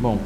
Bom,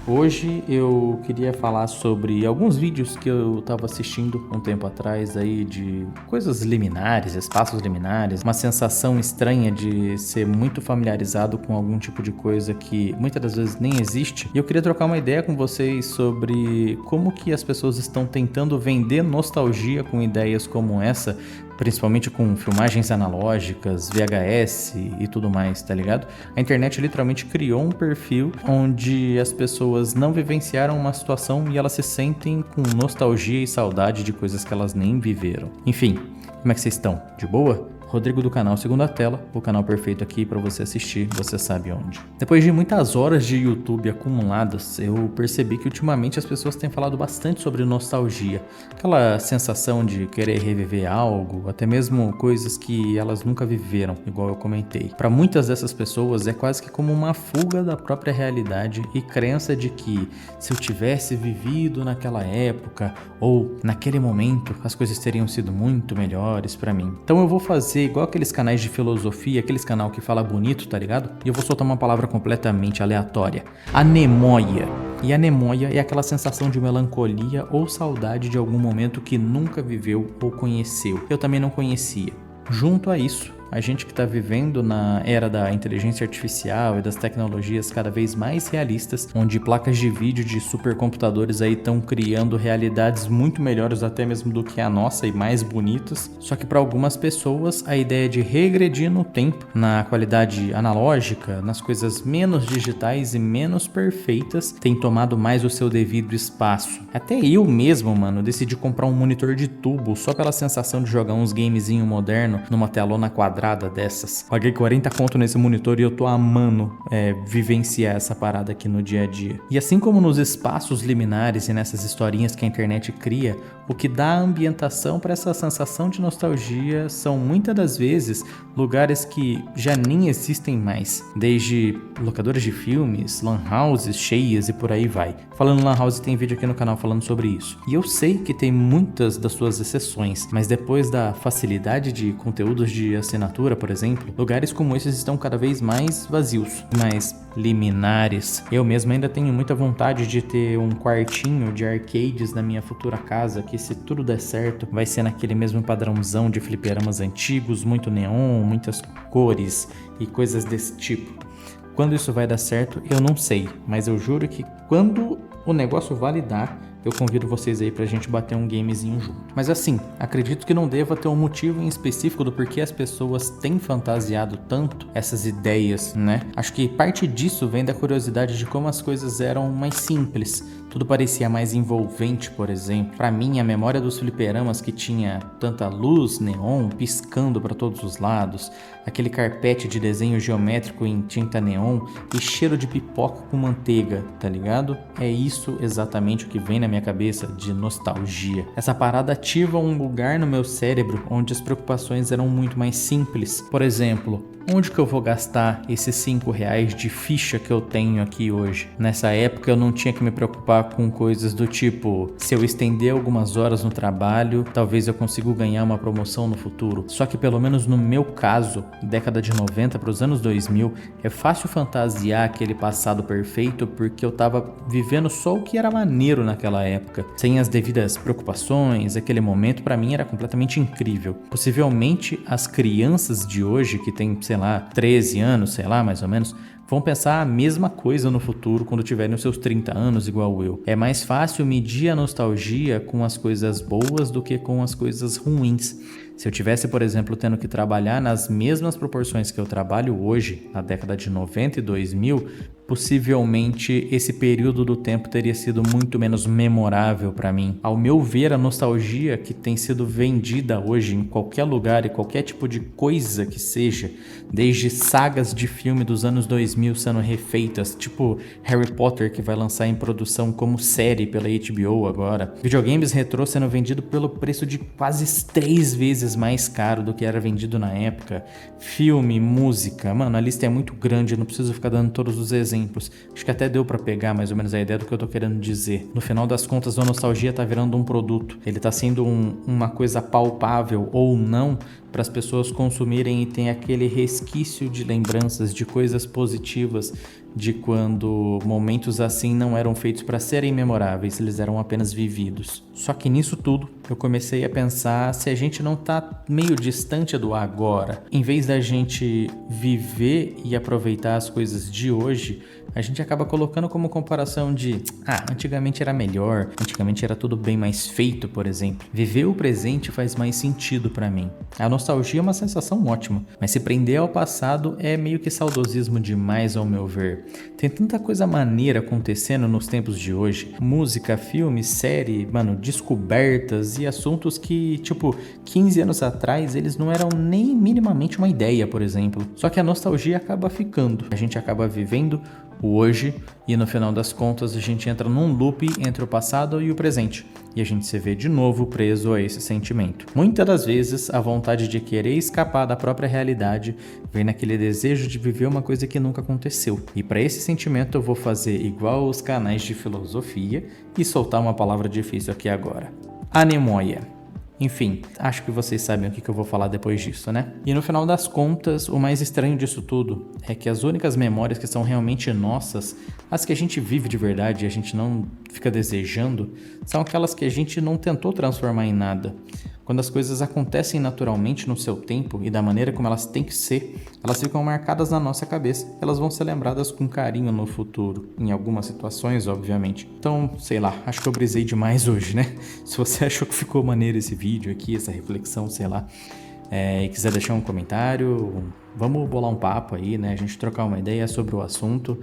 hoje eu queria falar sobre alguns vídeos que eu estava assistindo um tempo atrás aí de coisas liminares, espaços liminares, uma sensação estranha de ser muito familiarizado com algum tipo de coisa que muitas das vezes nem existe. E eu queria trocar uma ideia com vocês sobre como que as pessoas estão tentando vender nostalgia com ideias como essa, principalmente com filmagens analógicas, VHS e tudo mais, tá ligado? A internet literalmente criou um perfil onde as pessoas não vivenciaram uma situação e elas se sentem com nostalgia e saudade de coisas que elas nem viveram. Enfim, como é que vocês estão? De boa? Rodrigo do canal Segunda Tela, o canal perfeito aqui para você assistir, você sabe onde. Depois de muitas horas de YouTube acumuladas, eu percebi que ultimamente as pessoas têm falado bastante sobre nostalgia. Aquela sensação de querer reviver algo, até mesmo coisas que elas nunca viveram, igual eu comentei. Para muitas dessas pessoas é quase que como uma fuga da própria realidade e crença de que se eu tivesse vivido naquela época ou naquele momento, as coisas teriam sido muito melhores para mim. Então eu vou fazer igual aqueles canais de filosofia, aqueles canal que fala bonito, tá ligado? E eu vou soltar uma palavra completamente aleatória. Anemóia. E anemóia é aquela sensação de melancolia ou saudade de algum momento que nunca viveu ou conheceu. Eu também não conhecia. Junto a isso, a gente que está vivendo na era da inteligência artificial e das tecnologias cada vez mais realistas, onde placas de vídeo de supercomputadores aí estão criando realidades muito melhores até mesmo do que a nossa e mais bonitas. Só que para algumas pessoas a ideia de regredir no tempo, na qualidade analógica, nas coisas menos digitais e menos perfeitas, tem tomado mais o seu devido espaço. Até eu mesmo, mano, decidi comprar um monitor de tubo só pela sensação de jogar uns gamezinho moderno numa telona quadrada dessas. Paguei 40 conto nesse monitor e eu tô amando vivenciar essa parada aqui no dia a dia. E assim como nos espaços liminares e nessas historinhas que a internet cria, o que dá a ambientação para essa sensação de nostalgia são muitas das vezes lugares que já nem existem mais, desde locadoras de filmes, lan houses cheias e por aí vai. Falando lan house, tem vídeo aqui no canal falando sobre isso. E eu sei que tem muitas das suas exceções, mas depois da facilidade de conteúdos de assinatura, por exemplo, lugares como esses estão cada vez mais vazios, mais liminares. Eu mesmo ainda tenho muita vontade de ter um quartinho de arcades na minha futura casa, que se tudo der certo, vai ser naquele mesmo padrãozão de fliperamas antigos, muito neon, muitas cores e coisas desse tipo. Quando isso vai dar certo, eu não sei, mas eu juro que quando o negócio validar, eu convido vocês aí pra gente bater um gamezinho junto. Mas assim, acredito que não deva ter um motivo em específico do porquê as pessoas têm fantasiado tanto essas ideias, né? Acho que parte disso vem da curiosidade de como as coisas eram mais simples. Tudo parecia mais envolvente, por exemplo. Pra mim, a memória dos fliperamas que tinha tanta luz neon piscando para todos os lados, aquele carpete de desenho geométrico em tinta neon e cheiro de pipoca com manteiga, tá ligado? É isso exatamente o que vem na minha cabeça de nostalgia. Essa parada ativa um lugar no meu cérebro onde as preocupações eram muito mais simples. Por exemplo, onde que eu vou gastar esses R$5 de ficha que eu tenho aqui hoje? Nessa época eu não tinha que me preocupar com coisas do tipo, se eu estender algumas horas no trabalho, talvez eu consiga ganhar uma promoção no futuro. Só que pelo menos no meu caso, década de 90 para os anos 2000, é fácil fantasiar aquele passado perfeito porque eu tava vivendo só o que era maneiro naquela época, sem as devidas preocupações. Aquele momento para mim era completamente incrível. Possivelmente as crianças de hoje que têm, sei lá, 13 anos, sei lá, mais ou menos, vão pensar a mesma coisa no futuro quando tiverem os seus 30 anos igual eu. É mais fácil medir a nostalgia com as coisas boas do que com as coisas ruins. Se eu tivesse, por exemplo, tendo que trabalhar nas mesmas proporções que eu trabalho hoje, na década de 90 e 2000, possivelmente esse período do tempo teria sido muito menos memorável para mim. Ao meu ver, a nostalgia que tem sido vendida hoje em qualquer lugar e qualquer tipo de coisa que seja, desde sagas de filme dos anos 2000 sendo refeitas, tipo Harry Potter, que vai lançar em produção como série pela HBO agora, videogames retrô sendo vendido pelo preço de quase 3 vezes mais caro do que era vendido na época, filme, música, mano, a lista é muito grande, eu não preciso ficar dando todos os exemplos. Acho que até deu pra pegar mais ou menos a ideia do que eu tô querendo dizer. No final das contas, a nostalgia tá virando um produto. Ele tá sendo uma coisa palpável ou não para as pessoas consumirem e tem aquele resquício de lembranças, de coisas positivas, de quando momentos assim não eram feitos para serem memoráveis, eles eram apenas vividos. Só que nisso tudo, eu comecei a pensar se a gente não tá meio distante do agora. Em vez da gente viver e aproveitar as coisas de hoje, a gente acaba colocando como comparação de antigamente era melhor, antigamente era tudo bem mais feito, por exemplo. Viver o presente faz mais sentido pra mim. A nostalgia é uma sensação ótima, mas se prender ao passado é meio que saudosismo demais ao meu ver. Tem tanta coisa maneira acontecendo nos tempos de hoje. Música, filme, série, descobertas e assuntos que, 15 anos atrás eles não eram nem minimamente uma ideia, por exemplo. Só que a nostalgia acaba ficando. A gente acaba vivendo o hoje e no final das contas a gente entra num loop entre o passado e o presente e a gente se vê de novo preso a esse sentimento. Muitas das vezes a vontade de querer escapar da própria realidade vem naquele desejo de viver uma coisa que nunca aconteceu. E para esse sentimento eu vou fazer igual os canais de filosofia e soltar uma palavra difícil aqui agora. Anemoia. Enfim, acho que vocês sabem o que eu vou falar depois disso, né? E no final das contas, o mais estranho disso tudo é que as únicas memórias que são realmente nossas, as que a gente vive de verdade e a gente não fica desejando, são aquelas que a gente não tentou transformar em nada. Quando as coisas acontecem naturalmente no seu tempo e da maneira como elas têm que ser, elas ficam marcadas na nossa cabeça. Elas vão ser lembradas com carinho no futuro, em algumas situações, obviamente. Então, sei lá, acho que eu brisei demais hoje, né? Se você achou que ficou maneiro esse vídeo aqui, essa reflexão, sei lá, e quiser deixar um comentário, vamos bolar um papo aí, né? A gente trocar uma ideia sobre o assunto.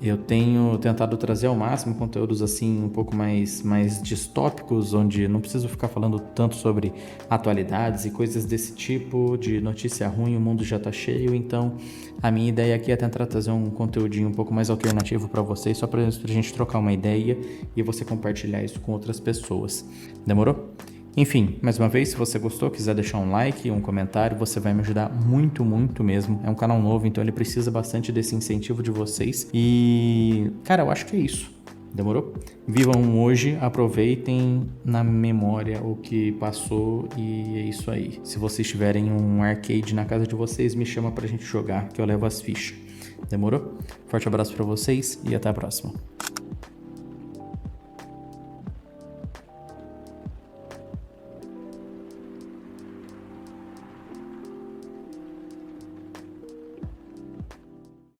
Eu tenho tentado trazer ao máximo conteúdos assim um pouco mais distópicos, onde não preciso ficar falando tanto sobre atualidades e coisas desse tipo, de notícia ruim, o mundo já tá cheio. Então a minha ideia aqui é tentar trazer um conteúdinho um pouco mais alternativo para vocês, só pra gente trocar uma ideia e você compartilhar isso com outras pessoas. Demorou? Enfim, mais uma vez, se você gostou, quiser deixar um like, um comentário, você vai me ajudar muito, muito mesmo. É um canal novo, então ele precisa bastante desse incentivo de vocês. E, cara, eu acho que é isso. Demorou? Vivam hoje, aproveitem na memória o que passou e é isso aí. Se vocês tiverem um arcade na casa de vocês, me chama pra gente jogar, que eu levo as fichas. Demorou? Forte abraço pra vocês e até a próxima.